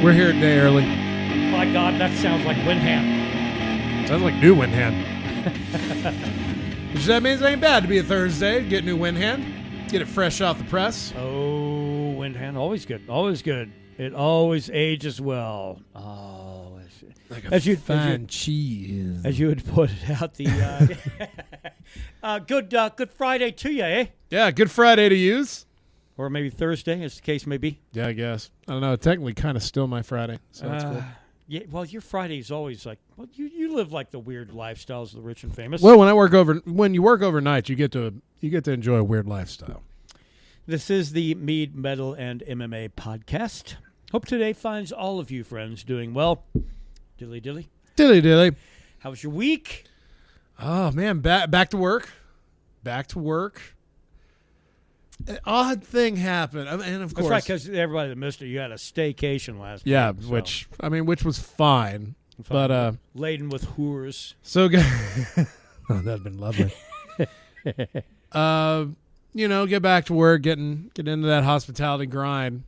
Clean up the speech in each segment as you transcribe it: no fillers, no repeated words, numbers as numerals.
We're here a day early. My God, that sounds like Windham. Sounds like new Windham. Which that means it ain't bad to be a Thursday. Get new Windham. Get it fresh off the press. Oh, Windham, always good. Always good. It always ages well. Always. Like a fine cheese. As you would put it out, the good Friday to you, eh? Yeah, good Friday to use. Or maybe Thursday, as the case may be. Yeah, I guess. I don't know. Technically, kind of still my Friday, so that's cool. Yeah, well, your Friday is always like, well, you live like the weird lifestyles of the rich and famous. Well, when you work overnight, you get to enjoy a weird lifestyle. This is the Mead, Metal, and MMA podcast. Hope today finds all of you friends doing well. Dilly dilly. Dilly dilly. How was your week? Oh man, back to work. Back to work. An odd thing happened, and of course, that's right, because everybody that missed it, you had a staycation last week. Yeah, so. which was fine, but laden with whores. So that'd been lovely. Get back to work, get into that hospitality grind.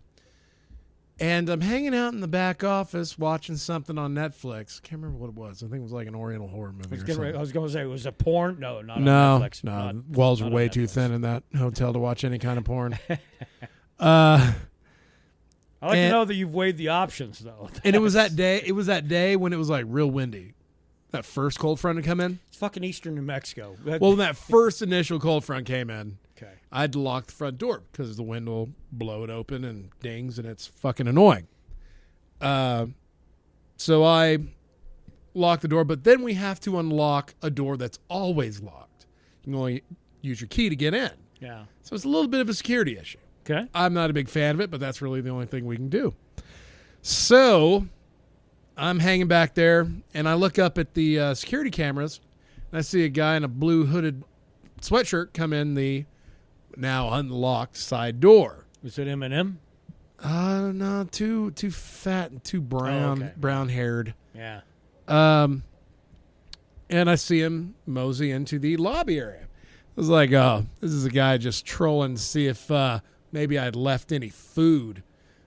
And I'm hanging out in the back office watching something on Netflix. Can't remember what it was. I think it was like an Oriental horror movie. I was going to say, was it porn? No, not no, on Netflix. No, walls are way too thin in that hotel to watch any kind of porn. I like to know that you've weighed the options, though. And it was that day. It was that day when it was like real windy. That first cold front to come in. It's fucking eastern New Mexico. Well, when that first initial cold front came in, okay, I had to lock the front door because the wind will blow it open and dings, and it's fucking annoying. So I locked the door, but then we have to unlock a door that's always locked. You can only use your key to get in. Yeah. So it's a little bit of a security issue. Okay. I'm not a big fan of it, but that's really the only thing we can do. So I'm hanging back there, and I look up at the security cameras, and I see a guy in a blue hooded sweatshirt come in the now unlocked side door. Was it Eminem? No, too fat and too brown haired. Yeah. And I see him mosey into the lobby area. I was like, oh, this is a guy just trolling to see if maybe I'd left any food.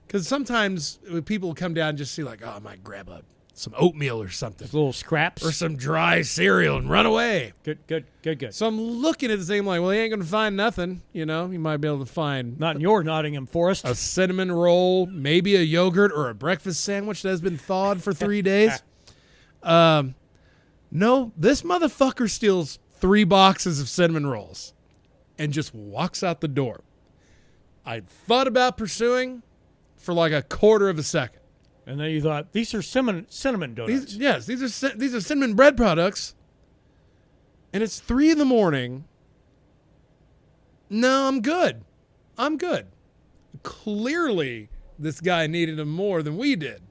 Because sometimes people come down and just see like, oh, I might grab some oatmeal or something. Just little scraps. Or some dry cereal and run away. Good. So I'm looking at the thing like, well, he ain't going to find nothing. You know, he might be able to find. Not in your Nottingham forest. A cinnamon roll, maybe a yogurt or a breakfast sandwich that has been thawed for 3 days. No, this motherfucker steals 3 boxes of cinnamon rolls and just walks out the door. I thought about pursuing for like a quarter of a second. And then you thought, these are cinnamon donuts. These are cinnamon bread products. And it's 3 a.m. No, I'm good. Clearly, this guy needed them more than we did.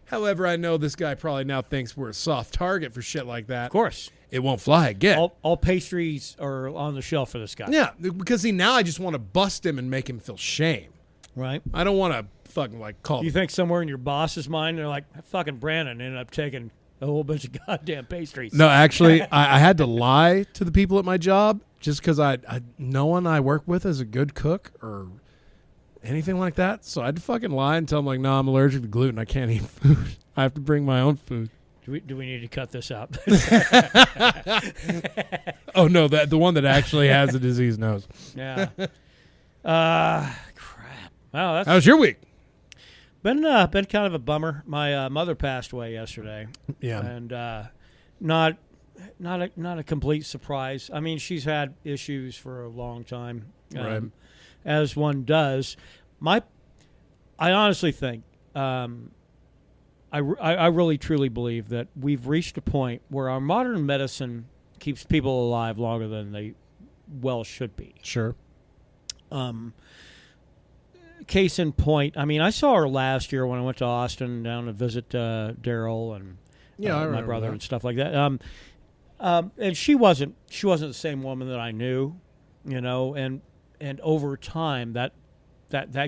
However, I know this guy probably now thinks we're a soft target for shit like that. Of course. It won't fly again. All pastries are on the shelf for this guy. Yeah, because now I just want to bust him and make him feel shame. Right. I don't want to fucking call. You think somewhere in your boss's mind, they're like, fucking Brandon ended up taking a whole bunch of goddamn pastries. No, actually, I had to lie to the people at my job just because no one I work with is a good cook or anything like that. So I had to fucking lie and tell them like, no, I'm allergic to gluten. I can't eat food. I have to bring my own food. Do we need to cut this out? Oh no, the one that actually has the disease knows. Yeah. Crap. Wow, how was your week? Been kind of a bummer. My mother passed away yesterday. Yeah. And not a complete surprise. I mean, she's had issues for a long time, right, as one does. I honestly think, I really truly believe that we've reached a point where our modern medicine keeps people alive longer than they well should be. Sure. Case in point, I mean, I saw her last year when I went to Austin down to visit Daryl and my brother and stuff like that. And she wasn't the same woman that I knew, you know. And over time, that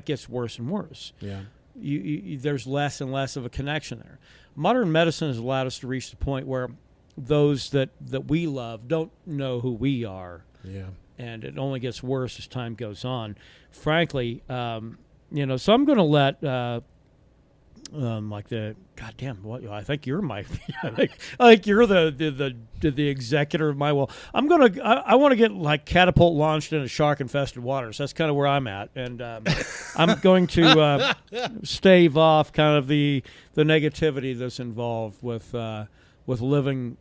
gets worse and worse. Yeah. There's less and less of a connection there. Modern medicine has allowed us to reach the point where those that we love don't know who we are. Yeah. And it only gets worse as time goes on. Frankly, so I'm going to let like the goddamn what I think you're my I think you're the executor of my will. I want to get like catapult launched into shark infested waters. That's kind of where I'm at, and I'm going to stave off kind of the negativity that's involved with living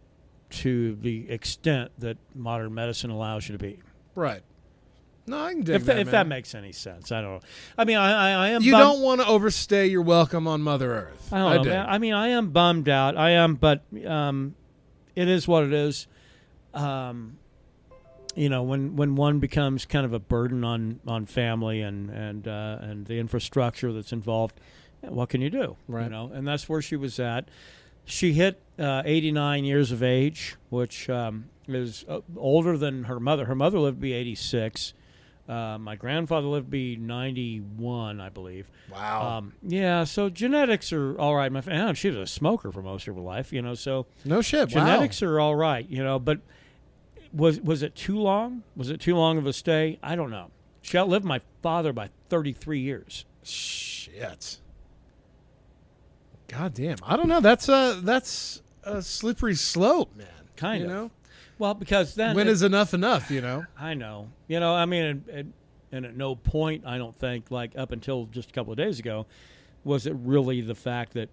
to the extent that modern medicine allows you to be. Right. No, I can dig if that makes any sense. I don't know. I mean, I am. You don't want to overstay your welcome on Mother Earth. I don't know, man. I mean, I am bummed out. I am, but it is what it is. When one becomes kind of a burden on family and the infrastructure that's involved, what can you do? Right. And that's where she was at. She hit 89 years of age, which is older than her mother. Her mother lived to be 86. My grandfather lived to be 91, I believe. Wow. Yeah, so genetics are all right. She was a smoker for most of her life, so no shit. Genetics are all right, but was it too long? Was it too long of a stay? I don't know. She outlived my father by 33 years. Shit. God damn. I don't know. That's a slippery slope, man. Kind of. Well, because then when is enough? I know. I mean, and at no point, I don't think, like up until just a couple of days ago, was it really the fact that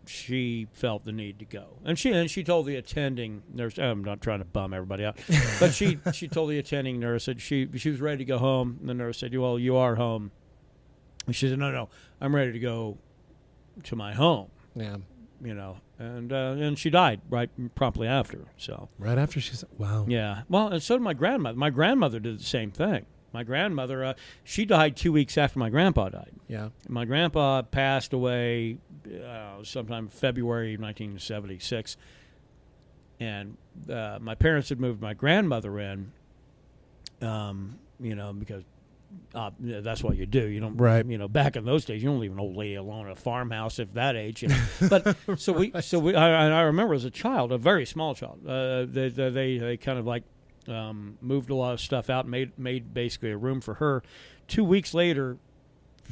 she felt the need to go. And she told the attending nurse, I'm not trying to bum everybody out, but she told the attending nurse that she was ready to go home. And the nurse said, well, you are home. And she said, no, I'm ready to go to my home. Yeah. And she died promptly after. So right after she said, wow. Yeah. Well, and so did my grandmother. My grandmother did the same thing. My grandmother, she died 2 weeks after my grandpa died. Yeah. My grandpa passed away sometime February 1976. And my parents had moved my grandmother in, because that's what you do. You don't, right. Back in those days, you don't leave an old lady alone in a farmhouse if that age. But I remember as a child, a very small child, they kind of like moved a lot of stuff out, made basically a room for her. 2 weeks later,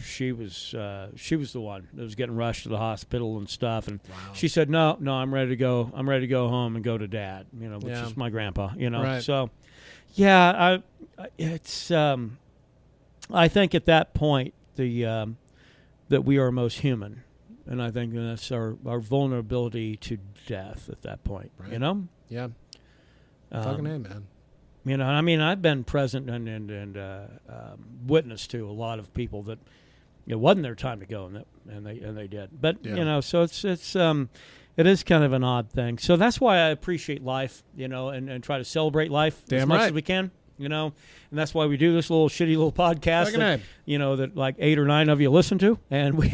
she was the one that was getting rushed to the hospital and stuff. And wow. She said, no, I'm ready to go. I'm ready to go home and go to Dad. Which is my grandpa. Right. So, yeah, it's. I think at that point that we are most human, and I think that's our vulnerability to death at that point. Right. Yeah. Fucking A, man. I mean, I've been present and witness to a lot of people that it wasn't their time to go, and they did. But yeah. So it is kind of an odd thing. So that's why I appreciate life, and try to celebrate life as much as we can. And that's why we do this shitty little podcast that, that like 8 or 9 of you listen to, and we,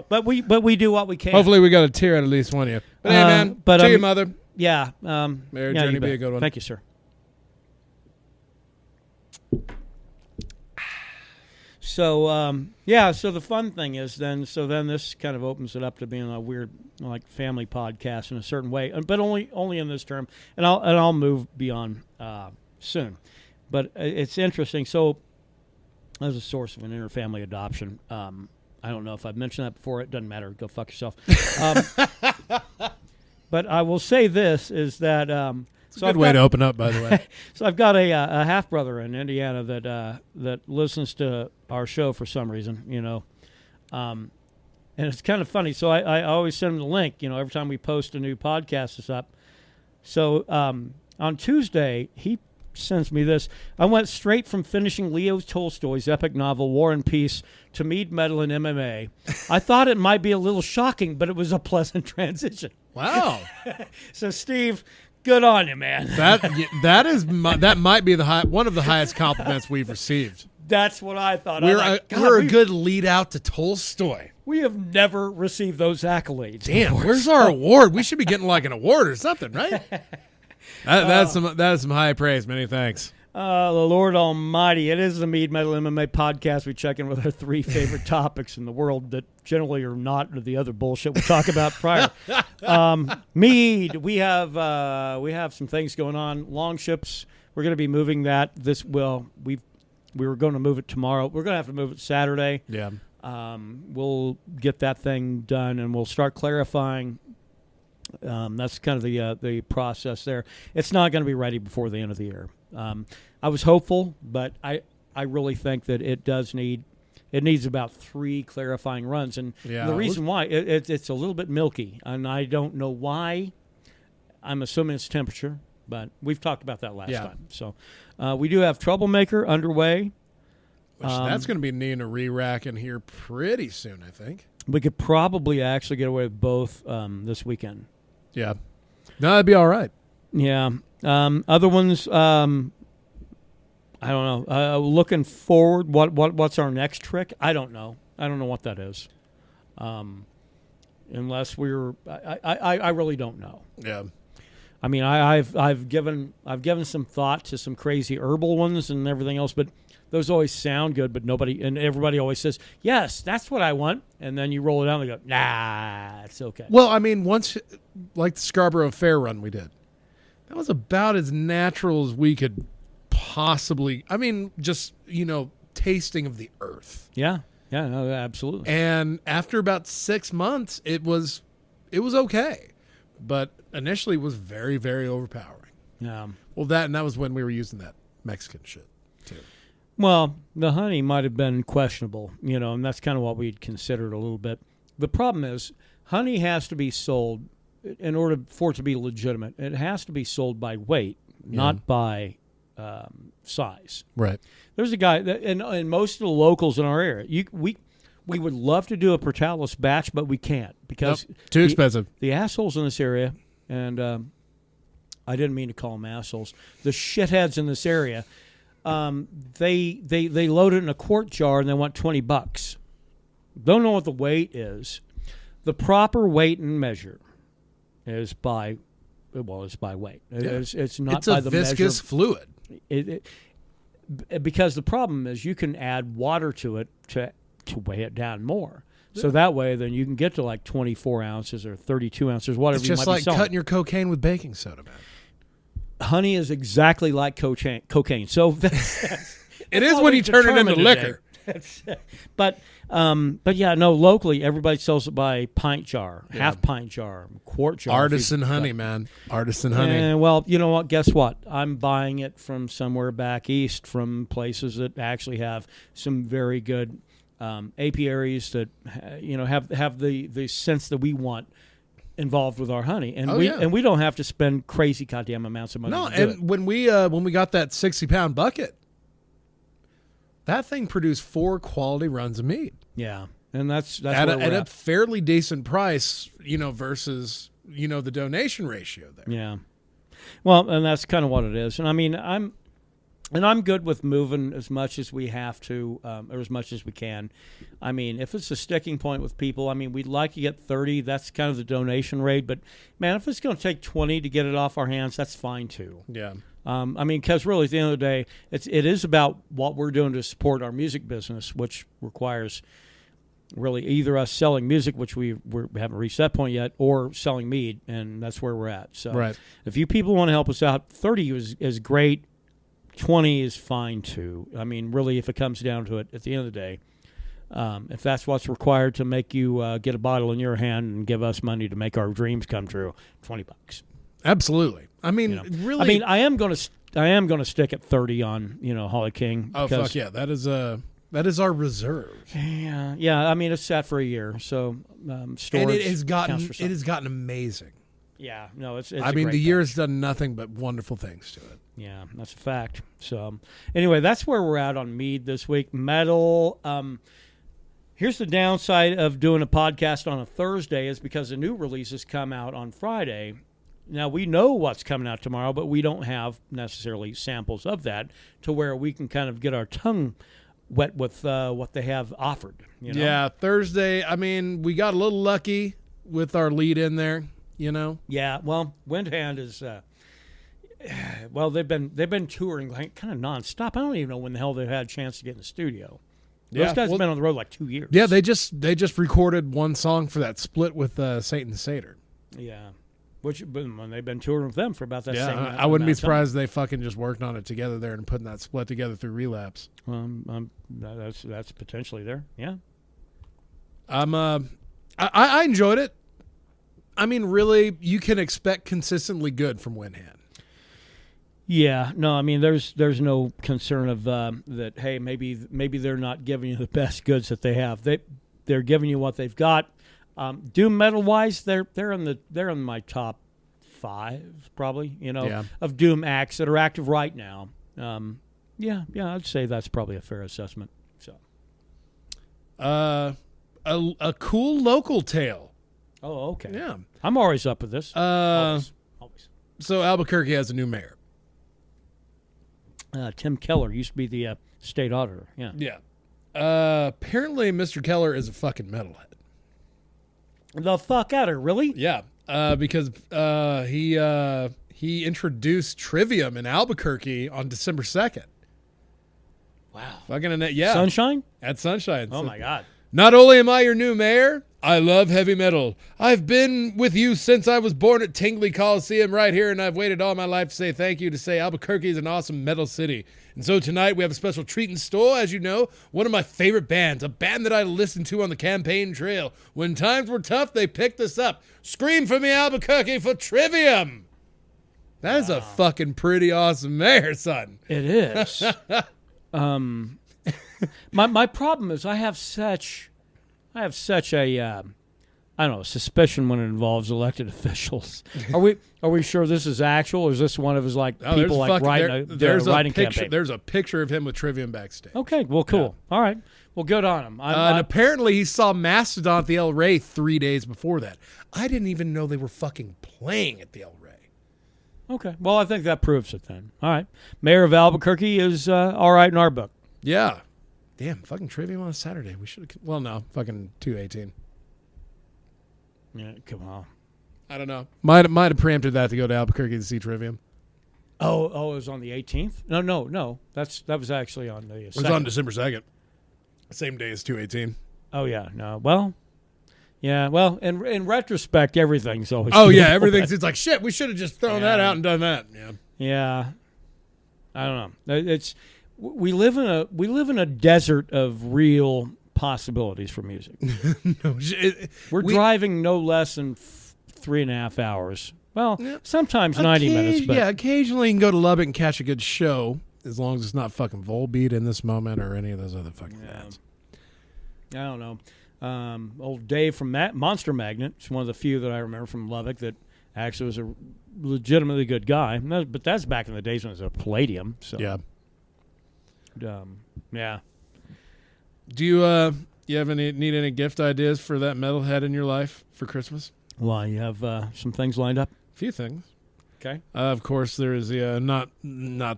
but we do what we can. Hopefully we got a tear out of at least one of you. But hey, man, to your mother. Yeah. May your journey be a good one. Thank you, sir. So, so the fun thing is then this kind of opens it up to being a weird, like, family podcast in a certain way, but only in this term, and I'll move beyond soon. But it's interesting. So, as a source of an interfamily adoption, I don't know if I've mentioned that before. It doesn't matter. Go fuck yourself. But I will say this is that. It's a good way to open up, by the way. So I've got a half-brother in Indiana that listens to our show for some reason, and it's kind of funny. So I always send him the link, every time we post a new podcast is up. So on Tuesday, he sends me this. I went straight from finishing Leo Tolstoy's epic novel War and Peace to Mead medal in MMA. I thought it might be a little shocking, but it was a pleasant transition. Wow. So, Steve, good on you, man. That might be one of the highest compliments we've received. That's what I thought. We're a good lead out to Tolstoy. We have never received those accolades. Damn, where's our award? We should be getting like an award or something, right? That is some high praise. Many thanks. The Lord Almighty. It is the Mead Metal MMA podcast. We check in with our 3 favorite topics in the world that generally are not the other bullshit we talk about prior. Mead. We have some things going on. Longships. We're going to be moving that. We were going to move it tomorrow. We're going to have to move it Saturday. Yeah. We'll get that thing done, and we'll start clarifying. That's kind of the process there. It's not going to be ready before the end of the year. I was hopeful, but I really think that it needs about 3 clarifying runs. And the reason why, it's a little bit milky, and I don't know why. I'm assuming it's temperature, but we've talked about that last time. So we do have Troublemaker underway. Which that's going to be needing a re-rack in here pretty soon, I think. We could probably actually get away with both this weekend. Yeah. No, that'd be all right. Yeah. Other ones, I don't know. Looking forward, what's our next trick? I don't know. I don't know what that is. Unless I really don't know. Yeah. I mean, I've given some thought to some crazy herbal ones and everything else, but those always sound good, but everybody always says, yes, that's what I want. And then you roll it out and they go, nah, it's okay. Well, I mean, once, like the Scarborough Fair run we did, that was about as natural as we could possibly, I mean, just, tasting of the earth. Yeah. Yeah, no, absolutely. And after about 6 months, it was okay. But initially it was very, very overpowering. Yeah. Well, that was when we were using that Mexican shit, too. Well, the honey might have been questionable, and that's kind of what we'd considered a little bit. The problem is honey has to be sold in order for it to be legitimate. It has to be sold by weight, not by size. Right. There's a guy, and most of the locals in our area, we would love to do a Portales batch, but we can't because too expensive. The assholes in this area, and I didn't mean to call them assholes, the shitheads in this area, they load it in a quart jar and they want $20. Don't know what the weight is. The proper weight and measure is by weight. It's not by the measure. It's a viscous fluid. Because the problem is you can add water to it to weigh it down more. Yeah. So that way, then you can get to like 24 ounces or 32 ounces, whatever you might be selling. It's just like cutting your cocaine with baking soda, man. Honey is exactly like cocaine. So it is when you turn it into liquor. But yeah, no. Locally, everybody sells it by pint jar, half pint jar, quart jar. Artisan honey, man. Artisan honey. And well, you know what? Guess what? I'm buying it from somewhere back east, from places that actually have some very good apiaries that have the sense that we want involved with our honey, and we don't have to spend crazy goddamn amounts of money. No, and when we got that 60-pound bucket, that thing produced 4 quality runs of mead. Yeah, and that's at a fairly decent price, versus the donation ratio there. Yeah, well, and that's kind of what it is. And I mean, I'm good with moving as much as we have to, or as much as we can. I mean, if it's a sticking point with people, I mean, we'd like to get 30. That's kind of the donation rate. But, man, if it's going to take 20 to get it off our hands, that's fine, too. Yeah. I mean, because really, at the end of the day, it is about what we're doing to support our music business, which requires really either us selling music, which we haven't reached that point yet, or selling mead, and that's where we're at. So if you people want to help us out, 30 is great. 20 is fine, too. I mean, really, if it comes down to it, at the end of the day, if that's what's required to make you get a bottle in your hand and give us money to make our dreams come true, $20. Absolutely. I mean, really. I mean, I am going to stick at 30 on Holly King. Oh fuck yeah, that is our reserve. Yeah. I mean, it's sat for a year, so storage. And it has gotten amazing. Yeah, no, it's. I mean, the year has done nothing but wonderful things to it. Yeah, that's a fact. So, anyway, that's where we're at on Mead this week. Metal. Here's the downside of doing a podcast on a Thursday is because the new releases come out on Friday. Now, we know what's coming out tomorrow, but we don't have necessarily samples of that to where we can kind of get our tongue wet with what they have offered. Yeah, Thursday, I mean, we got a little lucky with our lead in there. Yeah, well, Windhand is they've been touring like kind of nonstop. I don't even know when the hell they've had a chance to get in the studio. Those guys have been on the road like 2 years. Yeah, they just recorded one song for that split with Satan Satyr. Yeah, when they've been touring with them for about that same. I wouldn't be surprised they fucking just worked on it together there and putting that split together through Relapse. That's potentially there. Yeah. I enjoyed it. I mean, really, you can expect consistently good from Winhand. Yeah, no, I mean, there's no concern of that. Hey, maybe they're not giving you the best goods that they have. They're giving you what they've got. Doom metal wise, they're in my top 5 probably. Of Doom acts that are active right now. Yeah, I'd say that's probably a fair assessment. So, a cool local tale. Oh, okay. Yeah, I'm always up with this. Always. So Albuquerque has a new mayor. Tim Keller used to be the state auditor. Yeah. Yeah. Apparently, Mr. Keller is a fucking metalhead. The fuck out of her, really? Yeah. Because he introduced Trivium in Albuquerque on December 2nd. Wow. Fucking yeah. Sunshine? At Sunshine. Oh, my God. Not only am I your new mayor, I love heavy metal. I've been with you since I was born at Tingley Coliseum right here, and I've waited all my life to say thank you, to say Albuquerque is an awesome metal city. And so tonight we have a special treat in store, as you know, one of my favorite bands, a band that I listened to on the campaign trail. When times were tough, they picked us up. Scream for me, Albuquerque, for Trivium. That is a fucking pretty awesome mayor, son. It is. My problem is I have such a I don't know, suspicion when it involves elected officials. Are we sure this is actual, or is this one of his people writing campaign? There's a picture of him with Trivium backstage. Okay, well, cool. Yeah. All right, well, good on him. And apparently he saw Mastodon at the El Rey 3 days before that. I didn't even know they were fucking playing at the El Rey. Okay, well, I think that proves it then. All right, Mayor of Albuquerque is all right in our book. Yeah. Damn, fucking Trivium on a Saturday. We should have. Well, no, fucking 2/18. Yeah, come on. I don't know. Might have preempted that to go to Albuquerque to see Trivium. Oh, it was on the 18th? No. That was actually on the 2nd. It was on December 2nd. Same day as 2/18. Oh, yeah. No. Well, yeah. Well, in retrospect, everything's always. Oh, yeah. Everything's. It's like, shit, we should have just thrown that out and done that. Yeah. Yeah. I don't know. We live in a desert of real possibilities for music. We're driving no less than 3.5 hours. Well, sometimes 90 minutes. But occasionally you can go to Lubbock and catch a good show, as long as it's not fucking Volbeat in this moment or any of those other fucking bands. I don't know. Old Dave from Monster Magnet is one of the few that I remember from Lubbock that actually was a legitimately good guy. But that's back in the days when it was a Palladium. So. Yeah. Yeah. Do you have need any gift ideas for that metalhead in your life for Christmas? Well, you have some things lined up. A few things. Okay. Of course, there is the not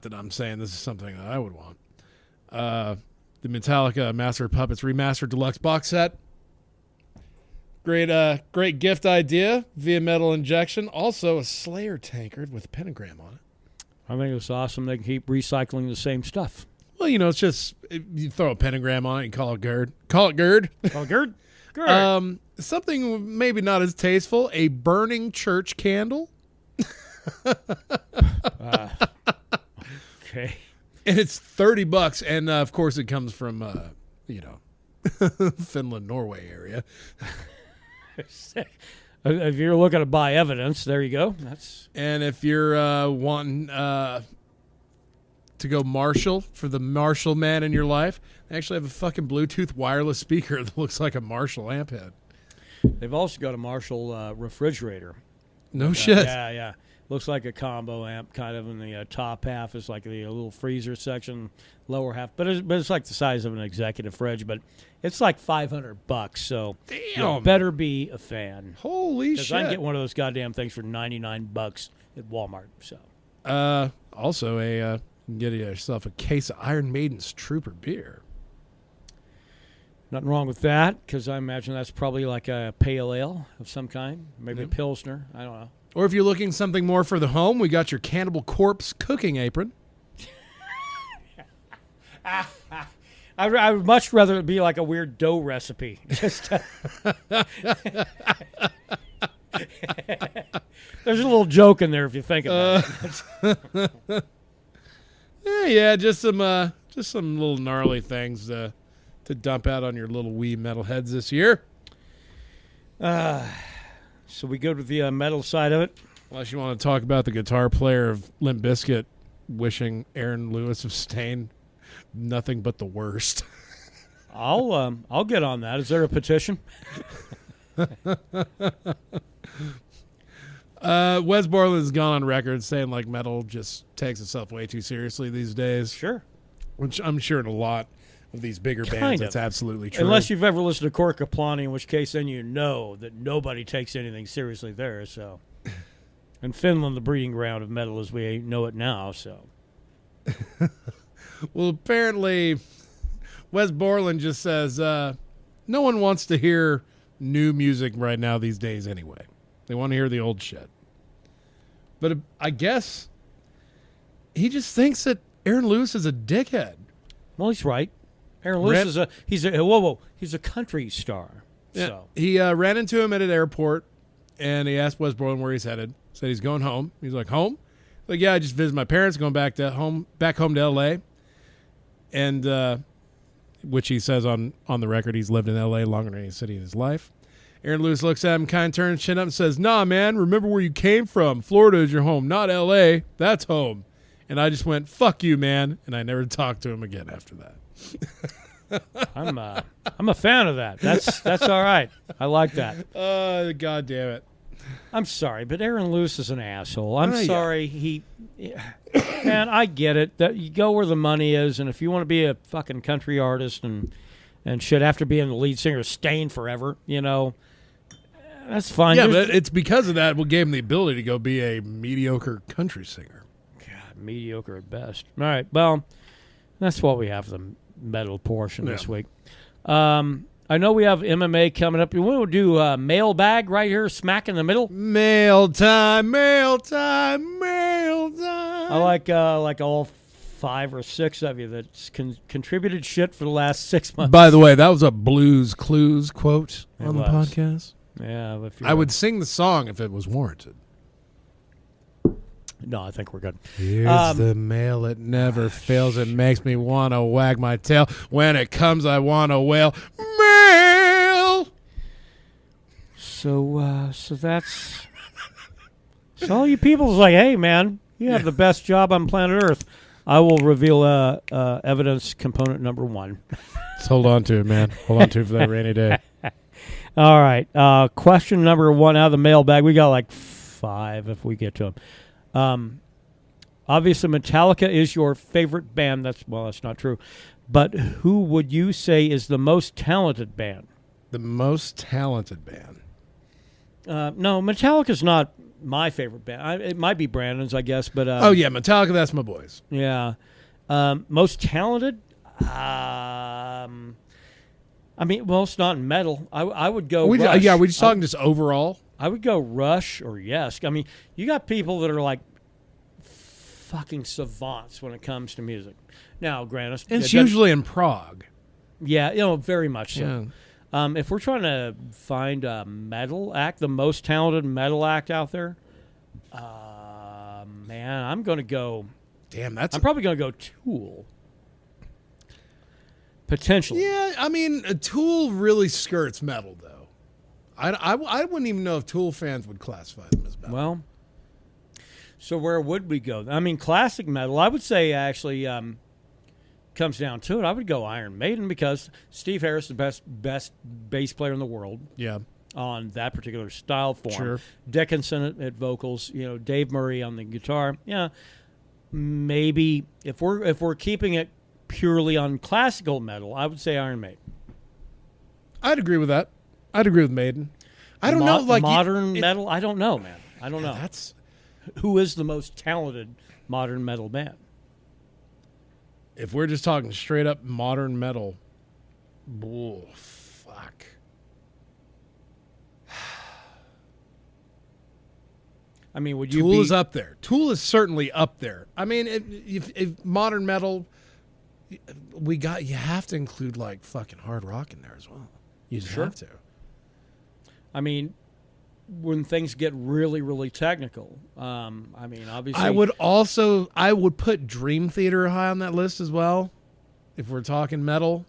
that I'm saying this is something that I would want. The Metallica Master of Puppets Remastered Deluxe box set. Great gift idea via Metal Injection. Also, a Slayer tankard with a pentagram on it. I think it's awesome. They can keep recycling the same stuff. Well, it's just you throw a pentagram on it and call it GERD. Call it GERD. Call it GERD. GERD. Something maybe not as tasteful. A burning church candle. Okay. And it's $30, and of course it comes from Finland, Norway area. If you're looking to buy evidence, there you go. And if you're wanting to go Marshall for the Marshall man in your life, they actually have a fucking Bluetooth wireless speaker that looks like a Marshall amp head. They've also got a Marshall refrigerator. No shit. Yeah. Looks like a combo amp, kind of in the top half is like the little freezer section, lower half. But it's like the size of an executive fridge, but it's like $500. So damn, you better be a fan. Holy shit! Because I can get one of those goddamn things for $99 at Walmart. So also you can get yourself a case of Iron Maiden's Trooper beer. Nothing wrong with that, because I imagine that's probably like a pale ale of some kind, maybe a Pilsner. I don't know. Or if you're looking something more for the home, we got your Cannibal Corpse cooking apron. I would much rather it be like a weird dough recipe. There's a little joke in there if you think about it. Yeah, just some little gnarly things to dump out on your little wee metalheads this year. So we go to the metal side of it. Unless you want to talk about the guitar player of Limp Bizkit wishing Aaron Lewis of Stain nothing but the worst. I'll get on that. Is there a petition? Wes Borland's gone on record saying like metal just takes itself way too seriously these days. Sure. Which I'm sure in a lot of these bigger bands that's absolutely true. Unless you've ever listened to Cork Kaplani, in which case then you know that nobody takes anything seriously there. So, and Finland, the breeding ground of metal as we know it now. So, well, apparently, Wes Borland just says no one wants to hear new music right now these days anyway. They want to hear the old shit. But I guess he just thinks that Aaron Lewis is a dickhead. Well, he's right. Aaron Lewis he's a country star. Yeah, so he ran into him at an airport, and he asked Wes Borland where he's headed. Said he's going home. He's like, home? Like, yeah, I just visited my parents, going back home to L.A. And which he says on the record, he's lived in L.A. longer than any city in his life. Aaron Lewis looks at him, kind of turns chin up and says, nah, man, remember where you came from. Florida is your home, not L.A. That's home. And I just went, fuck you, man. And I never talked to him again after that. I'm a fan of that. That's all right. I like that. God damn it. I'm sorry, but Aaron Lewis is an asshole. I'm sorry. Man, I get it. That you go where the money is, and if you want to be a fucking country artist and shit after being the lead singer of Stain forever, that's fine. Yeah, but it's because of that what gave him the ability to go be a mediocre country singer. God, mediocre at best. All right, well, that's what we have for the metal portion this week. I know we have MMA coming up. You want to do Mailbag right here, smack in the middle? Mail time, mail time, mail time. I like all 5 or 6 of you that's contributed shit for the last 6 months. By the way, that was a Blues Clues quote on the podcast. Yeah, I would sing the song if it was warranted. No, I think we're good. Here's the mail. It never fails. It makes me want to wag my tail. When it comes, I want to wail. Mail! So that's... So all you people's like, hey, man, you have the best job on planet Earth. I will reveal evidence component number 1. Let's hold on to it, man. Hold on to it for that rainy day. All right. Question number 1 out of the mailbag. We got like 5 if we get to them. Obviously, Metallica is your favorite band. That's not true. But who would you say is the most talented band? The most talented band? No, Metallica's not my favorite band. It might be Brandon's, I guess. But oh, yeah, Metallica, that's my boys. Yeah. Most talented? I mean, well, it's not metal. I would go Rush. Yeah, we're just talking just overall? I would go Rush or Yes. I mean, you got people that are like fucking savants when it comes to music. Now, granted, it's usually in Prague. Yeah, very much so. Yeah. If we're trying to find a metal act, the most talented metal act out there, man, I'm going to go. Damn, I'm probably going to go Tool. Potentially. Yeah, I mean, Tool really skirts metal, though. I wouldn't even know if Tool fans would classify them as metal. Well, so where would we go? I mean, classic metal, I would say actually comes down to it. I would go Iron Maiden because Steve Harris is the best bass player in the world. Yeah. On that particular style form. Sure. Dickinson at vocals, Dave Murray on the guitar. Yeah. Maybe if we're keeping it purely on classical metal, I would say Iron Maiden. I'd agree with that. I'd agree with Maiden. I don't know, like modern metal. I don't know, man. I don't know. That's who is the most talented modern metal band. If we're just talking straight up modern metal, fuck. I mean, would you? Tool is up there. Tool is certainly up there. I mean, if modern metal, you have to include like fucking hard rock in there as well. You just have to. I mean, when things get really, really technical, I mean, obviously, I would put Dream Theater high on that list as well. If we're talking metal,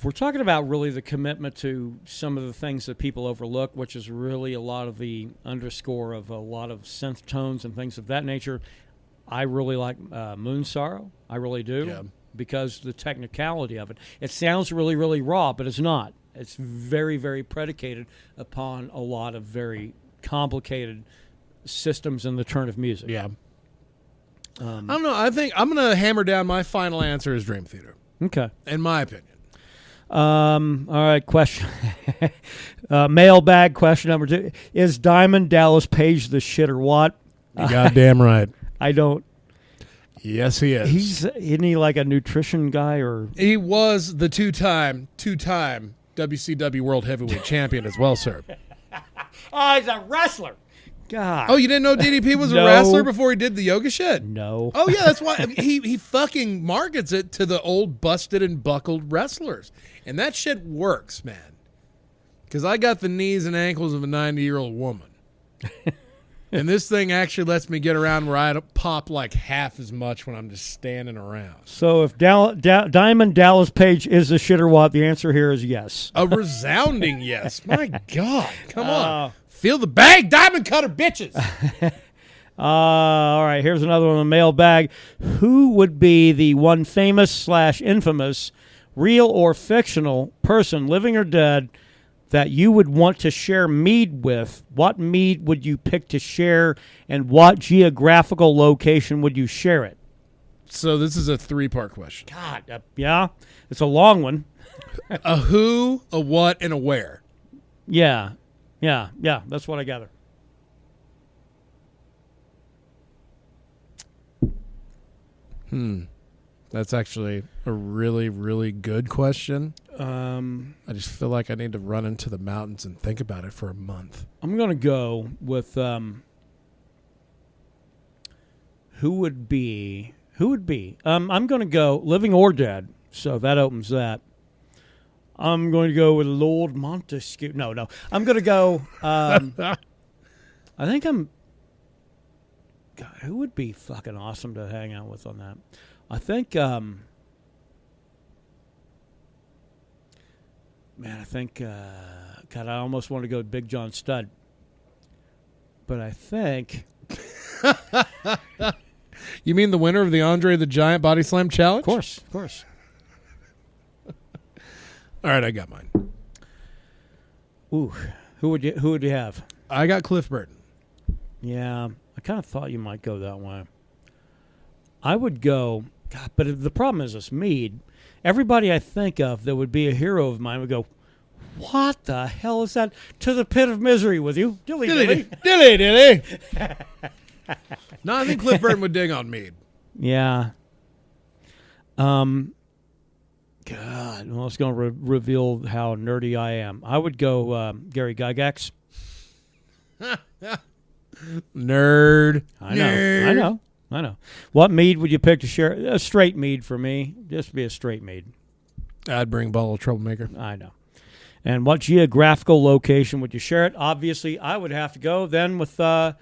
If we're talking about really the commitment to some of the things that people overlook, which is really a lot of the underscore of a lot of synth tones and things of that nature, I really like Moon Sorrow. I really do. Yeah. Because the technicality of it. It sounds really, really raw, but it's not. It's very, very predicated upon a lot of very complicated systems in the turn of music. Yeah. I don't know. I think I'm going to hammer down my final answer is Dream Theater. Okay. In my opinion. All right, question. Mailbag question number 2. Is Diamond Dallas Page the shit or what? You goddamn right. I don't. Yes, he is. Isn't he like a nutrition guy or? He was the two-time WCW World Heavyweight Champion as well, sir. Oh, he's a wrestler. God. Oh, you didn't know DDP was No. a wrestler before he did the yoga shit? No. Oh, yeah, that's why he fucking markets it to the old busted and buckled wrestlers. And that shit works, man. Because I got the knees and ankles of a 90-year-old woman. And this thing actually lets me get around where I pop like half as much when I'm just standing around. So if Diamond Dallas Page is the shit or what, the answer here is yes. A resounding yes. My God. Come on. Feel the bag, Diamond Cutter, bitches. All right, here's another one on the mailbag. Who would be the one famous / infamous, real or fictional person, living or dead, that you would want to share mead with? What mead would you pick to share, and what geographical location would you share it? So this is a 3-part question. God, yeah, it's a long one. A who, a what, and a where. Yeah, that's what I gather. That's actually a really, really good question. I just feel like I need to run into the mountains and think about it for a month. I'm going to go with who would be. I'm going to go living or dead, so that opens that. I'm going to go with Lord Montesquieu. No. I'm going to go. I think I'm. God, who would be fucking awesome to hang out with on that? I think. God, I almost want to go with Big John Studd, but I think. You mean the winner of the Andre the Giant Body Slam Challenge? Of course. All right, I got mine. Ooh, who would you have? I got Cliff Burton. Yeah, I kind of thought you might go that way. I would go, God, but the problem is this Mead. Everybody I think of that would be a hero of mine would go, what the hell is that? To the pit of misery with you. Dilly. No, I think Cliff Burton would dig on Mead. Yeah. God, well, it's going to reveal how nerdy I am. I would go Gary Gygax. Nerd. I know. What mead would you pick to share? A straight mead for me. Just be a straight mead. I'd bring Bottle of Troublemaker. I know. And what geographical location would you share it? Obviously, I would have to go then with right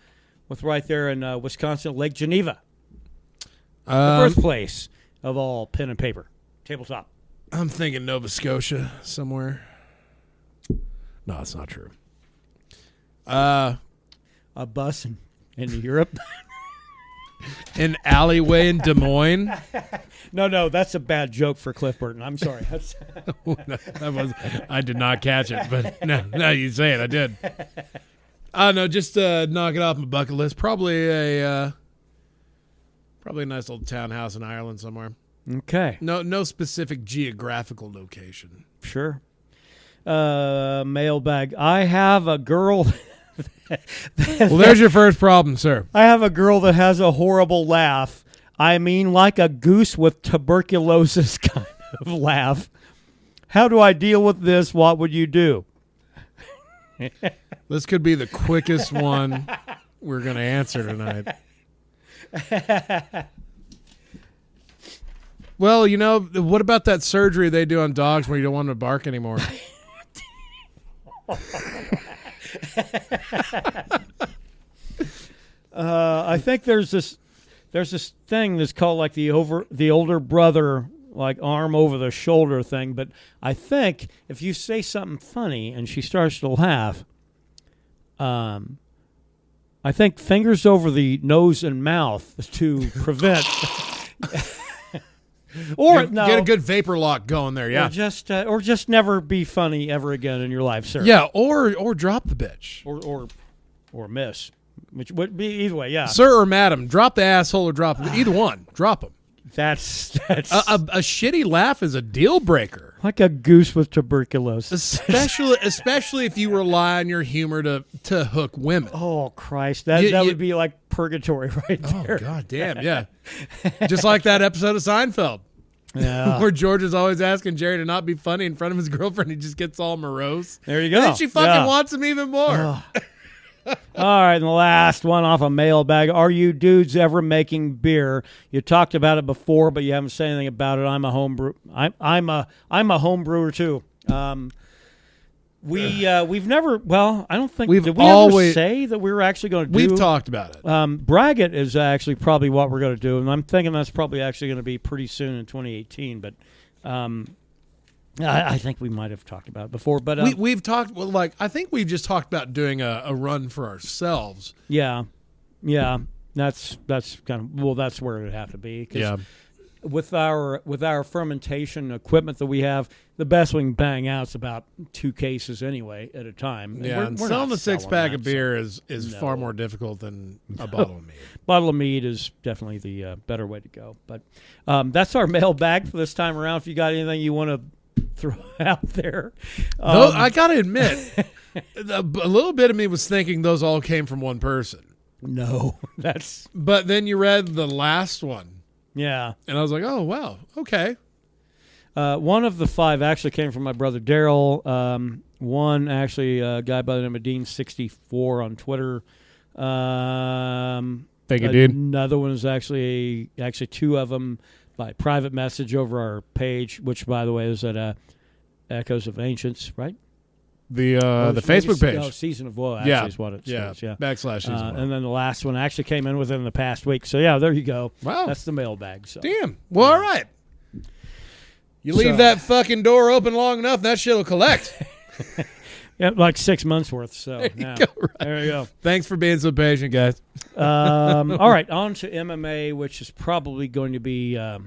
there in Wisconsin, Lake Geneva. The birthplace of all pen and paper. Tabletop. I'm thinking Nova Scotia somewhere. No, it's not true. A bus in Europe. An alleyway in Des Moines. No, that's a bad joke for Cliff Burton. I'm sorry. I did not catch it, but now you say it, I did. No, just knock it off my bucket list. Probably a nice little townhouse in Ireland somewhere. Okay. No specific geographical location. Sure. Mailbag. I have a girl. Well, there's your first problem, sir. I have a girl that has a horrible laugh. I mean, like a goose with tuberculosis kind of laugh. How do I deal with this? What would you do? This could be the quickest one we're going to answer tonight. Well, what about that surgery they do on dogs where you don't want them to bark anymore? I think there's this thing that's called like the older brother like arm over the shoulder thing. But I think if you say something funny and she starts to laugh, I think fingers over the nose and mouth to prevent. Or get a good vapor lock going there, yeah. Or just never be funny ever again in your life, sir. Yeah, or drop the bitch. Or miss. Which would be either way, yeah. Sir or madam, drop the asshole or drop either one. Drop them. That's a shitty laugh is a deal breaker. Like a goose with tuberculosis. Especially if you rely on your humor to hook women. Oh Christ, that would be like purgatory right there. Oh god damn, yeah. Just like that episode of Seinfeld. Yeah. Where George is always asking Jerry to not be funny in front of his girlfriend. He just gets all morose. There you go. And then she fucking wants him even more. Oh. All right, and the last one off a mailbag. Are you dudes ever making beer? You talked about it before, but you haven't said anything about it. I'm a home brew. I'm a home brewer too. We've never. Well, I don't think did we ever say that we were actually going to do. We've talked about it. Braggot is actually probably what we're going to do, and I'm thinking that's probably actually going to be pretty soon in 2018. But I think we might have talked about it before, but we've talked. Well, like I think we've just talked about doing a run for ourselves. Yeah, that's kind of that's where it would have to be. Yeah, with our fermentation equipment that we have, the best we can bang out is about 2 cases anyway at a time. Yeah, and selling a 6-pack of beer is far more difficult than a bottle of mead. Bottle of mead is definitely the better way to go. But that's our mailbag for this time around. If you got anything you want to throw out there. I gotta admit, a little bit of me was thinking those all came from one person. No, But then you read the last one. Yeah. And I was like, oh, wow, okay. One of the 5 actually came from my brother Daryl. One actually a guy by the name of Dean64 on Twitter. Thank you, dude. Another one is actually 2 of them by private message over our page, which, by the way, is at Echoes of Ancients, right? The Facebook page. Oh, Season of Woe, actually, is what it says. Yeah, / Season of Woe. And then the last one actually came in within the past week. So, yeah, there you go. Wow. That's the mailbag. So. Damn. Well, all right. You leave that fucking door open long enough, that shit will collect. Yeah, like 6 months worth. So there you go. Right. There you go. Thanks for being so patient, guys. All right, on to MMA, which is probably going to be a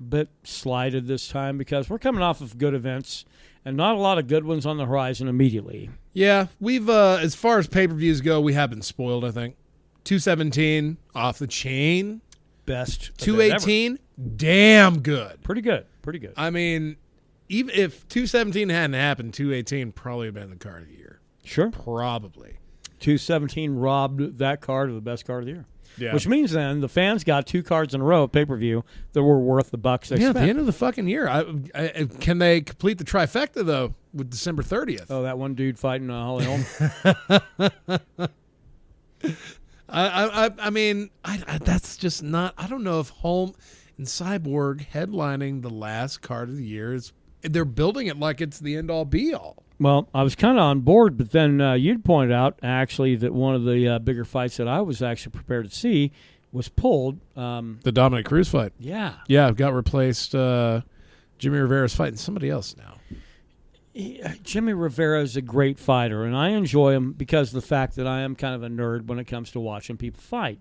bit slighted this time because we're coming off of good events and not a lot of good ones on the horizon immediately. Yeah, we've as far as pay-per-views go, we have been spoiled, I think. 217 off the chain. Best. 218, damn good. Pretty good. I mean, even if 217 hadn't happened, 218 probably would have been the card of the year. Sure. Probably. 217 robbed that card of the best card of the year. Yeah. Which means then the fans got 2 cards in a row of pay-per-view that were worth the bucks they spent. At the end of the fucking year. Can they complete the trifecta, though, with December 30th? Oh, that one dude fighting Holly Holm? I mean, that's just not... I don't know if Holm and Cyborg headlining the last card of the year is... They're building it like it's the end-all, be-all. Well, I was kind of on board, but then you'd pointed out, actually, that one of the bigger fights that I was actually prepared to see was pulled. The Dominic Cruz fight. Yeah. Yeah, got replaced. Jimmy Rivera's fighting somebody else now. Jimmy Rivera is a great fighter, and I enjoy him because of the fact that I am kind of a nerd when it comes to watching people fight.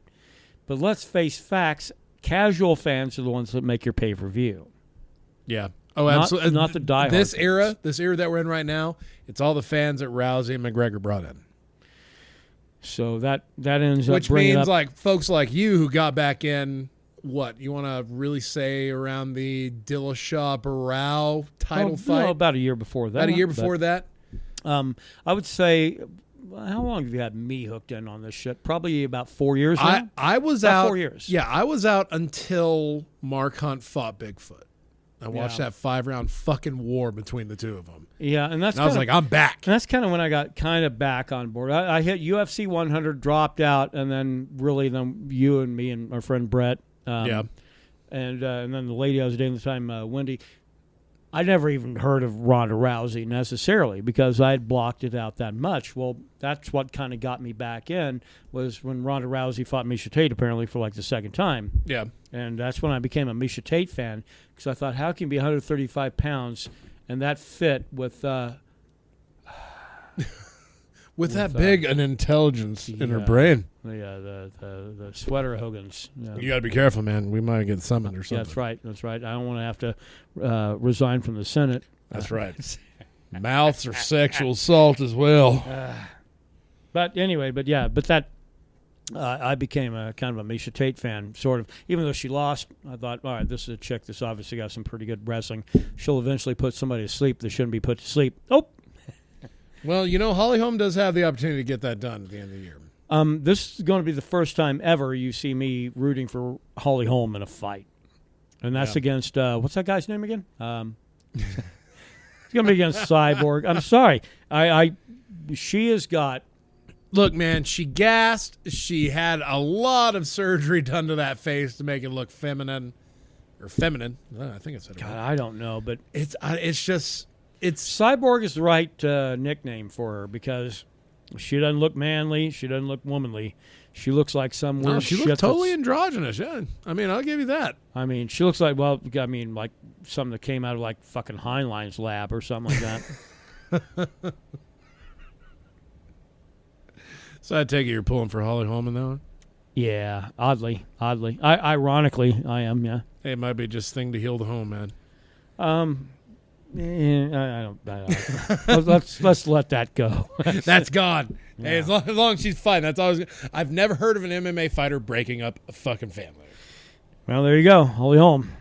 But let's face facts, casual fans are the ones that make your pay-per-view. Yeah. Oh, absolutely. Not the diehard. This era that we're in right now, it's all the fans that Rousey and McGregor brought in. So that ends up which means like folks like you who got back in. What you want to really say around the Dillashaw Barao title fight? No, about a year before that. I would say, how long have you had me hooked in on this shit? Probably about 4 years now. I was about out 4 years. Yeah, I was out until Mark Hunt fought Bigfoot. I watched that 5-round fucking war between the two of them. Yeah, and I was like, I'm back. And that's kind of when I got kind of back on board. I hit UFC 100, dropped out, and then you and me and our friend Brett. And then the lady I was dating at the time, Wendy, I never even heard of Ronda Rousey necessarily because I had blocked it out that much. Well, that's what kind of got me back in was when Ronda Rousey fought Miocic Tate apparently for like the second time. Yeah. And that's when I became a Miocic Tate fan because I thought, how can you be 135 pounds and that fit with with that big an intelligence in her brain. The sweater Hogans. Yeah. You got to be careful, man. We might get summoned or something. Yeah, that's right. That's right. I don't want to have to resign from the Senate. That's right. Mouths are sexual assault as well. But anyway, but that I became a kind of a Miocic Tate fan, sort of. Even though she lost, I thought, all right, this is a chick that's obviously got some pretty good wrestling. She'll eventually put somebody to sleep that shouldn't be put to sleep. Oh. Well, Holly Holm does have the opportunity to get that done at the end of the year. This is going to be the first time ever you see me rooting for Holly Holm in a fight. And that's against, what's that guy's name again? It's going to be against Cyborg. I'm sorry. She has got... Look, man, she gassed. She had a lot of surgery done to that face to make it look feminine. Or feminine. I think it's... God, I don't know, but... It's just... Cyborg is the right nickname for her because she doesn't look manly. She doesn't look womanly. She looks like some weird shit. She looks totally androgynous, yeah. I mean, I'll give you that. I mean, she looks like, like something that came out of like fucking Heinlein's lab or something like that. So I take it you're pulling for Holly Holm in that one? Yeah, oddly. Ironically, I am, yeah. Hey, it might be just thing to heal the home, man. I don't. Let's let that go. That's gone. Yeah. Hey, as long as she's fighting, that's always. I've never heard of an MMA fighter breaking up a fucking family. Well, there you go, Holly Holm.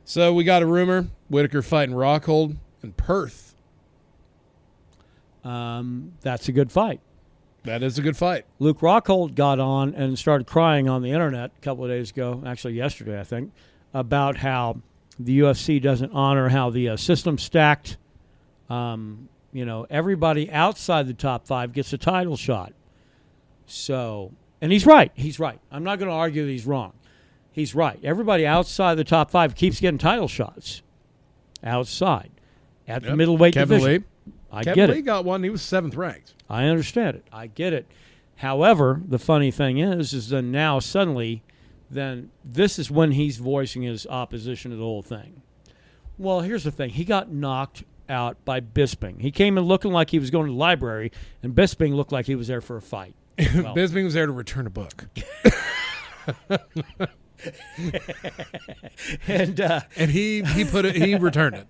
So we got a rumor: Whitaker fighting Rockhold in Perth. That's a good fight. That is a good fight. Luke Rockhold got on and started crying on the internet a couple of days ago, actually yesterday, I think, about how the UFC doesn't honor how the system stacked. Everybody outside the top 5 gets a title shot. So, and he's right. He's right. I'm not going to argue that he's wrong. He's right. Everybody outside the top 5 keeps getting title shots. Outside. At the middleweight division. Lee. I Kevin get Lee it. got one. He was 7th ranked. I understand it. I get it. However, the funny thing is that now suddenly... then this is when he's voicing his opposition to the whole thing. Well, here's the thing. He got knocked out by Bisping. He came in looking like he was going to the library, and Bisping looked like he was there for a fight. Well, Bisping was there to return a book. and he returned it.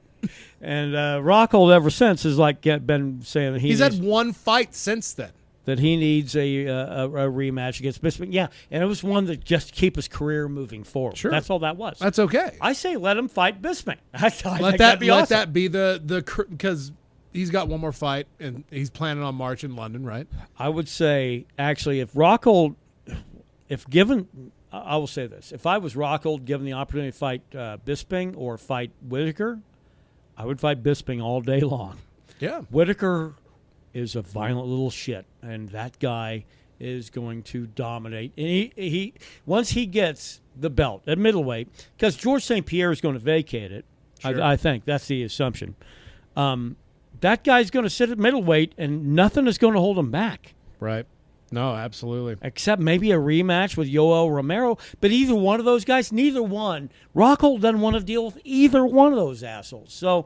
And Rockhold ever since has been saying that he's had one fight since then. That he needs a rematch against Bisping. Yeah, and it was one that just keep his career moving forward. Sure. That's all that was. That's okay. I say let him fight Bisping. I think let that'd be awesome. Let that be the because he's got one more fight and he's planning on March in London, right? I would say actually if Rockhold, if given, I will say this: if I was Rockhold, given the opportunity to fight Bisping or fight Whitaker, I would fight Bisping all day long. Yeah, Whitaker is a violent little shit, and that guy is going to dominate. And he once he gets the belt at middleweight, because George St. Pierre is going to vacate it. Sure. I think that's the assumption. That guy's going to sit at middleweight, and nothing is going to hold him back. Right. No, absolutely. Except maybe a rematch with Yoel Romero. But either one of those guys, neither one. Rockhold doesn't want to deal with either one of those assholes. So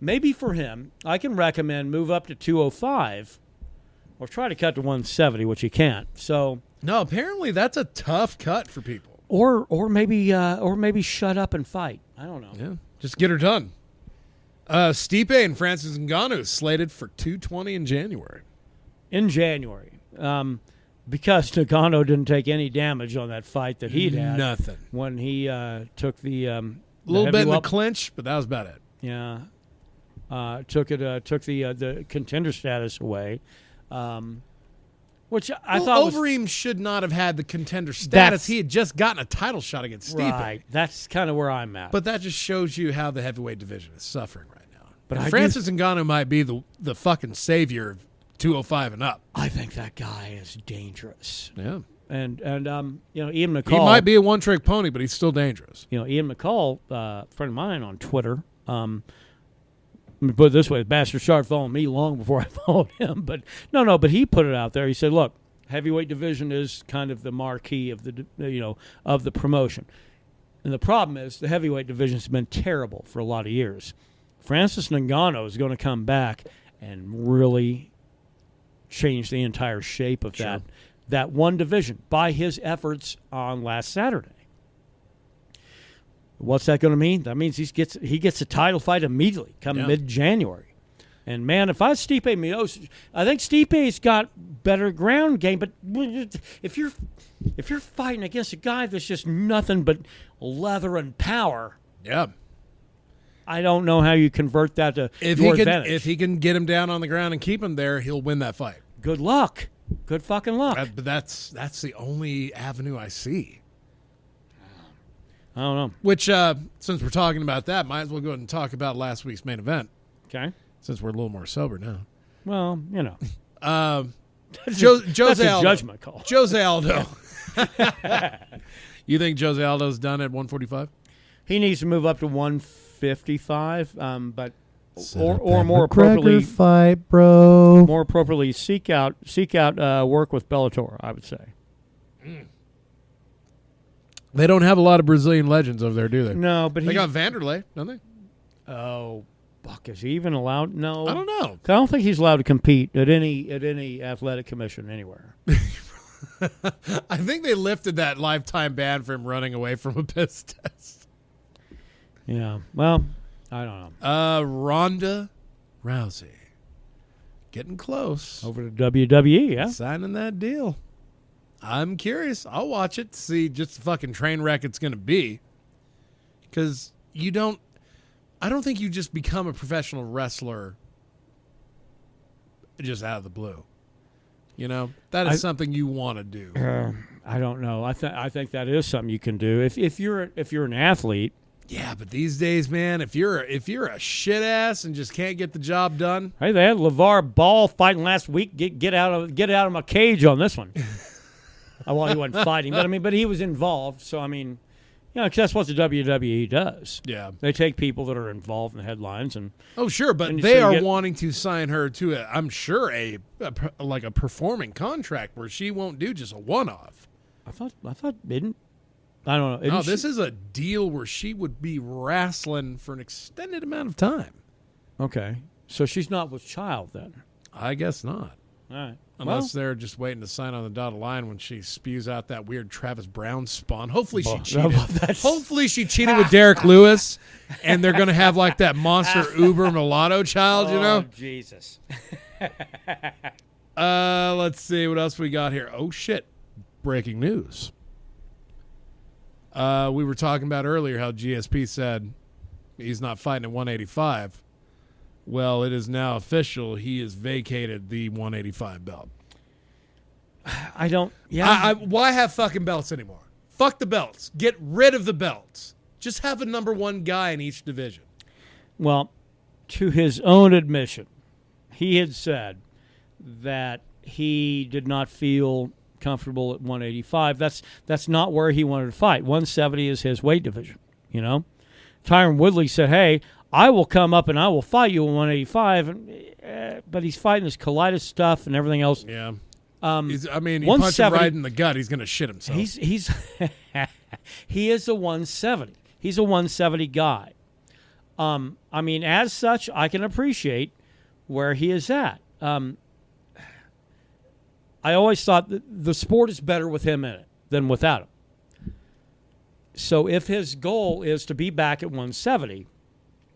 maybe for him, I can recommend move up to 205 or try to cut to 170, which he can't. So no, apparently that's a tough cut for people. Or maybe shut up and fight. I don't know. Yeah, just get her done. Stipe and Francis Ngannou slated for 220 in January. Because Ngannou didn't take any damage on that fight that he'd had. Nothing. When he took the a little bit in the clinch, but that was about it. Yeah. Took the contender status away, which I thought Overeem should not have had the contender status. He had just gotten a title shot against Stipe. Right. That's kind of where I'm at. But that just shows you how the heavyweight division is suffering right now. But Francis Ngannou might be the fucking savior of 205 and up. I think that guy is dangerous. Yeah. And Ian McCall. He might be a one-trick pony, but he's still dangerous. Ian McCall, a friend of mine on Twitter, Let me put it this way: the bastard started following me long before I followed him. But but he put it out there. He said, "Look, heavyweight division is kind of the marquee of of the promotion." And the problem is the heavyweight division has been terrible for a lot of years. Francis Ngannou is going to come back and really change the entire shape of that one division by his efforts on last Saturday. What's that going to mean? That means he gets a title fight immediately, come mid-January. And, man, if I was Stipe Miocic, I think Stipe's got better ground game. But if you're fighting against a guy that's just nothing but leather and power, I don't know how you convert that to your advantage. If he can get him down on the ground and keep him there, he'll win that fight. Good luck. Good fucking luck. But that's the only avenue I see. I don't know. Which, since we're talking about that, might as well go ahead and talk about last week's main event. Okay. Since we're a little more sober now. Well, Jose Aldo. A judgment call. Jose Aldo. You think Jose Aldo's done at 145? He needs to move up to 155, but or more appropriately fight, bro. More appropriately, seek out work with Bellator, I would say. They don't have a lot of Brazilian legends over there, do they? No, but they got Vanderlei, don't they? Oh, fuck! Is he even allowed? No, I don't know. I don't think he's allowed to compete at any athletic commission anywhere. I think they lifted that lifetime ban for him running away from a piss test. Yeah, well, I don't know. Ronda Rousey, getting close over to WWE. Yeah, signing that deal. I'm curious. I'll watch it to see just the fucking train wreck it's going to be. Because I don't think you just become a professional wrestler just out of the blue. That is something you want to do. I don't know. I think that is something you can do if you're an athlete. Yeah, but these days, man, if you're a shit ass and just can't get the job done. Hey, they had LeVar Ball fighting last week. Get out of my cage on this one. Well, he wasn't fighting, but he was involved. So, because that's what the WWE does. Yeah. They take people that are involved in the headlines. Oh, sure, but they are wanting to sign her to, I'm sure, a performing contract where she won't do just a one-off. I thought didn't. I don't know. No, this is a deal where she would be wrestling for an extended amount of time. Okay. So she's not with child then? I guess not. All right. Unless they're just waiting to sign on the dotted line when she spews out that weird Travis Brown spawn. Hopefully she cheated. Hopefully she cheated with Derek Lewis, and they're going to have like that monster Uber mulatto child, Oh, Jesus. Let's see what else we got here. Oh, shit. Breaking news. We were talking about earlier how GSP said he's not fighting at 185. Well, it is now official. He has vacated the 185 belt. I don't. Yeah. Why have fucking belts anymore? Fuck the belts. Get rid of the belts. Just have a number one guy in each division. Well, to his own admission, he had said that he did not feel comfortable at 185. That's not where he wanted to fight. 170 is his weight division. Tyron Woodley said, "Hey, I will come up and I will fight you at 185, but he's fighting this colitis stuff and everything else." Yeah. You punch him right in the gut, he's going to shit himself. He is a 170. He's a 170 guy. As such, I can appreciate where he is at. I always thought that the sport is better with him in it than without him. So if his goal is to be back at 170,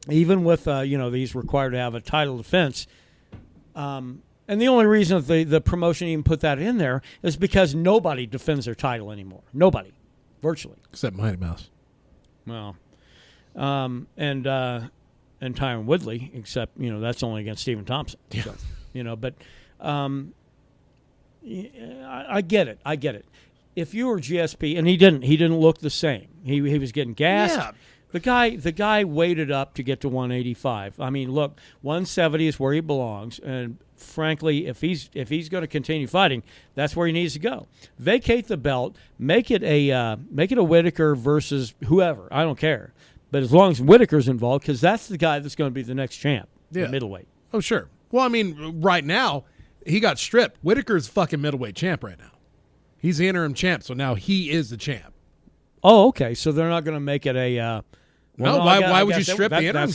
even with, he's required to have a title defense. And the only reason that the promotion even put that in there is because nobody defends their title anymore. Nobody. Virtually. Except Mighty Mouse. Well, and Tyron Woodley, except, that's only against Stephen Thompson. Yeah. So, but I get it. If you were GSP, and he didn't look the same. He was getting gassed. Yeah. The guy waited up to get to 185. Look, 170 is where he belongs, and frankly, if he's going to continue fighting, that's where he needs to go. Vacate the belt, make it a Whitaker versus whoever. I don't care, but as long as Whitaker's involved, because that's the guy that's going to be the next champ. the middleweight. Oh, sure. Well, I mean, right now, he got stripped. Whitaker's fucking middleweight champ right now. He's the interim champ, so now he is the champ. Oh, okay. So they're not going to make it a... why would you strip the interim?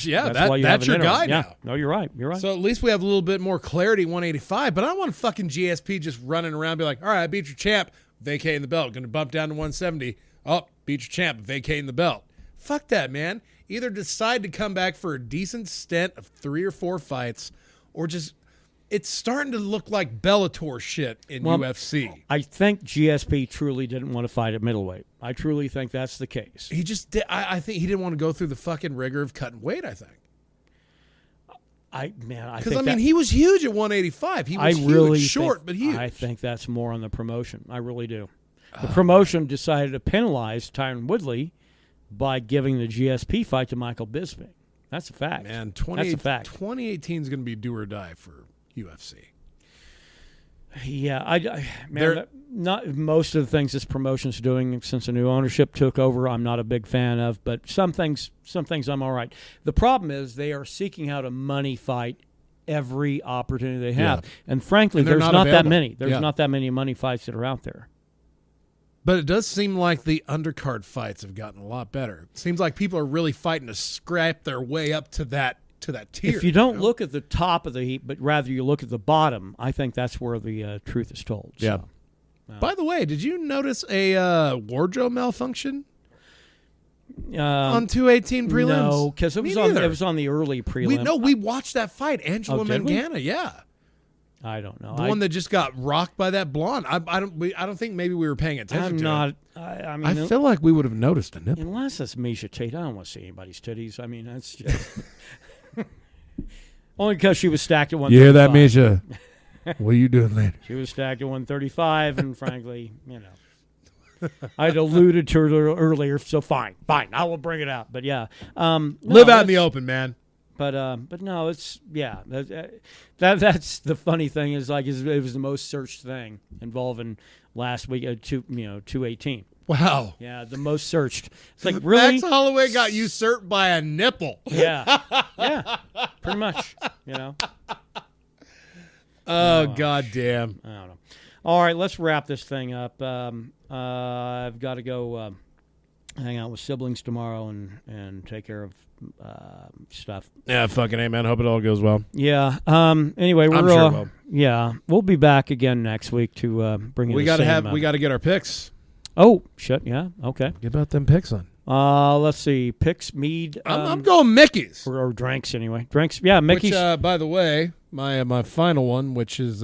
That's your guy now. No, you're right. You're right. So at least we have a little bit more clarity, 185. But I don't want fucking GSP just running around be like, all right, I beat your champ, vacating the belt. Going to bump down to 170. Oh, beat your champ, vacating the belt. Fuck that, man. Either decide to come back for a decent stint of 3 or 4 fights, or just... It's starting to look like Bellator shit in UFC. I think GSP truly didn't want to fight at middleweight. I truly think that's the case. He just did. I think he didn't want to go through the fucking rigor of cutting weight, I think. Because, I mean, he was huge at 185. He was huge, short, but huge. I think that's more on the promotion. I really do. The promotion decided to penalize Tyron Woodley by giving the GSP fight to Michael Bisping. That's a fact. Man, that's a fact. 2018 is going to be do or die for UFC. Yeah, not most of the things this promotion's doing since the new ownership took over, I'm not a big fan of, but some things I'm all right. The problem is they are seeking out a money fight every opportunity they have. Yeah. And frankly, there's not that many. There's not that many money fights that are out there. But it does seem like the undercard fights have gotten a lot better. It seems like people are really fighting to scrap their way up to that tier. If you don't look at the top of the heap, but rather you look at the bottom, I think that's where the truth is told. Yeah. So, by the way, did you notice a wardrobe malfunction on 218 prelims? No, because it was on the early prelim. We watched that fight, Angela Mangana. Yeah. I don't know. The one that just got rocked by that blonde. I don't think maybe we were paying attention to it. I feel like we would have noticed a nipple. Unless it's Misha Tate. I don't want to see anybody's titties. I mean, that's just... Only because she was stacked at 135. You hear that, Misha? What are you doing later? She was stacked at 135, and frankly, I'd alluded to her earlier, so fine, I will bring it out. But yeah, live out in the open, man. But no, it's that's the funny thing is it was the most searched thing involving last week 218. Wow. Yeah, the most searched. It's like, really? Max Holloway got usurped by a nipple. Yeah, pretty much. Oh, goddamn. I don't know. All right, let's wrap this thing up. I've got to go hang out with siblings tomorrow and take care of stuff. Yeah, fucking A, man. Hope it all goes well. Yeah. Anyway, I'm sure it will. Yeah, we'll be back again next week to bring in. We got to get our picks. Oh shit! Yeah. Okay. Get about them picks on. Let's see. Picks, Mead. I'm going Mickey's or drinks anyway. Drinks. Yeah, Mickey's. Which, by the way, my final one, which is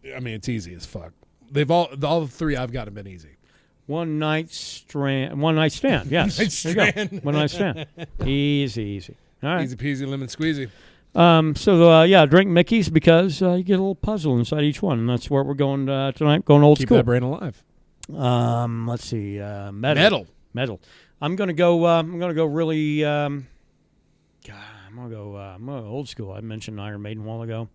it's easy as fuck. They've all the three I've got have been easy. One night stand. Yes. One night stand. Easy. All right. Easy peasy lemon squeezy. Drink Mickey's because you get a little puzzle inside each one, and that's where we're going tonight. Going old school. Keep that brain alive. Let's see. Metal. I'm gonna go. Really. I'm gonna go old school. I mentioned Iron Maiden a while ago.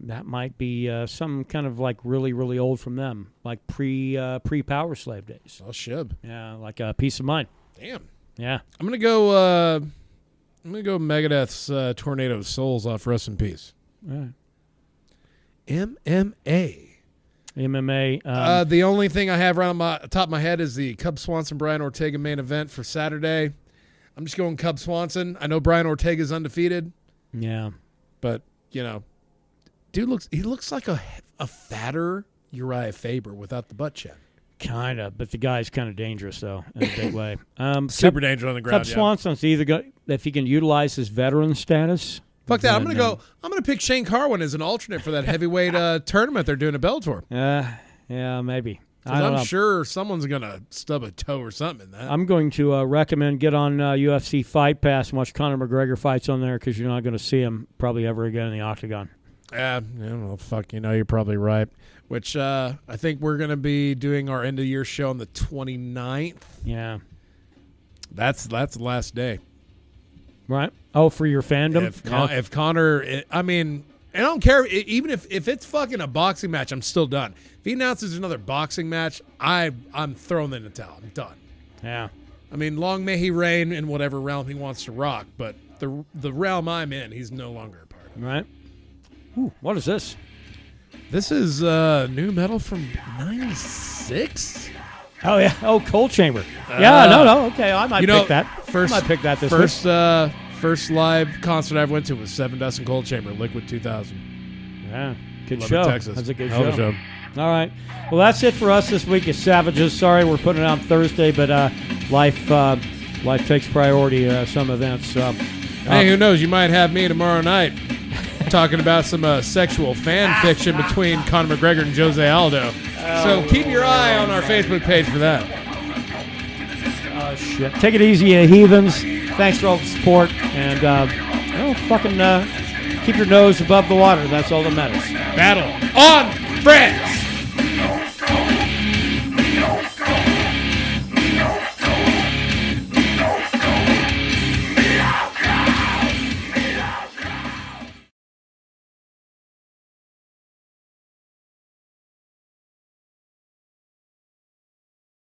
That might be some kind of like really, really old from them, like pre Power Slave days. Oh, shib. Yeah, like Peace of Mind. Damn. Yeah. I'm gonna go Megadeth's Tornado of Souls off Rest in Peace. All right. MMA. The only thing I have right on the top of my head is the Cub Swanson Brian Ortega main event for Saturday. I'm just going Cub Swanson. I know Brian Ortega's undefeated. Yeah. But, dude looks like a fatter Uriah Faber without the butt chin. Kind of, but the guy's kind of dangerous, though, in a big way. Super dangerous on the ground, Cub Swanson's either if he can utilize his veteran status. Fuck that. I'm gonna pick Shane Carwin as an alternate for that heavyweight tournament they're doing at Bellator. Yeah, maybe. I'm sure someone's gonna stub a toe or something in that. I'm going to recommend get on UFC Fight Pass and watch Conor McGregor fights on there because you're not going to see him probably ever again in the octagon. Fuck, you're probably right. Which I think we're going to be doing our end of year show on the 29th. Yeah. That's the last day. Right. Oh, for your fandom? If Conor, I don't care. Even if it's fucking a boxing match, I'm still done. If he announces another boxing match, I'm throwing in the towel. I'm done. Yeah. I mean, long may he reign in whatever realm he wants to rock, but the realm I'm in, he's no longer a part of. Right. Ooh, what is this? This is new metal from '96. Oh yeah. Oh, Cold Chamber. Yeah. No. Okay, I might pick that. I might pick that this week. First live concert I went to was Seven Dust and Cold Chamber, Liquid 2000. Yeah. Good Love show. Texas. That's a good Hell of a show. All right. Well, that's it for us this week at Savages. Sorry we're putting it on Thursday, but life takes priority some events. Hey, who knows? You might have me tomorrow night talking about some sexual fan fiction between Conor McGregor and Jose Aldo. So keep your eye on our Facebook page for that. Oh, shit. Take it easy, heathens. Thanks for all the support. And, keep your nose above the water. That's all that matters. Battle on, friends!